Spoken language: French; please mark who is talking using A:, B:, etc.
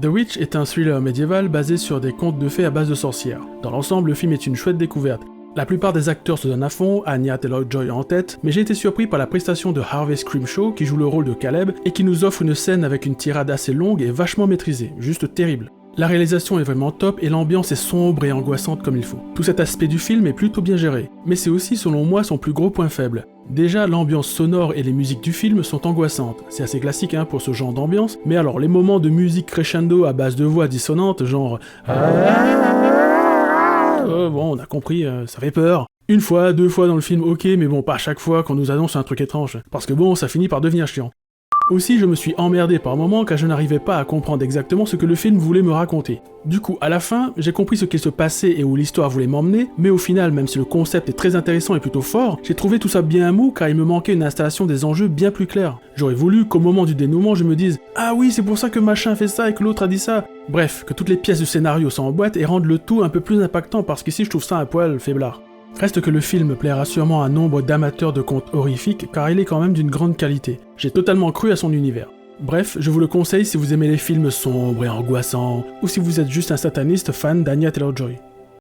A: The Witch est un thriller médiéval basé sur des contes de fées à base de sorcières. Dans l'ensemble, le film est une chouette découverte. La plupart des acteurs se donnent à fond, Anya Taylor-Joy en tête, mais j'ai été surpris par la prestation de Harvey Scrimshaw qui joue le rôle de Caleb et qui nous offre une scène avec une tirade assez longue et vachement maîtrisée, juste terrible. La réalisation est vraiment top et l'ambiance est sombre et angoissante comme il faut. Tout cet aspect du film est plutôt bien géré, mais c'est aussi selon moi son plus gros point faible. Déjà, l'ambiance sonore et les musiques du film sont angoissantes. C'est assez classique pour ce genre d'ambiance, mais alors les moments de musique crescendo à base de voix dissonantes, genre... bon, on a compris, ça fait peur. Une fois, deux fois dans le film, ok, mais bon, pas à chaque fois qu'on nous annonce un truc étrange. Parce que bon, ça finit par devenir chiant. Aussi, je me suis emmerdé par moments car je n'arrivais pas à comprendre exactement ce que le film voulait me raconter. Du coup, à la fin, j'ai compris ce qu'il se passait et où l'histoire voulait m'emmener, mais au final, même si le concept est très intéressant et plutôt fort, j'ai trouvé tout ça bien mou car il me manquait une installation des enjeux bien plus claire. J'aurais voulu qu'au moment du dénouement, je me dise « Ah oui, c'est pour ça que machin fait ça et que l'autre a dit ça !» Bref, que toutes les pièces du scénario s'emboîtent et rendent le tout un peu plus impactant parce qu'ici je trouve ça un poil faiblard. Reste que le film plaira sûrement à nombre d'amateurs de contes horrifiques car il est quand même d'une grande qualité. J'ai totalement cru à son univers. Bref, je vous le conseille si vous aimez les films sombres et angoissants, ou si vous êtes juste un sataniste fan d'Anya Taylor-Joy.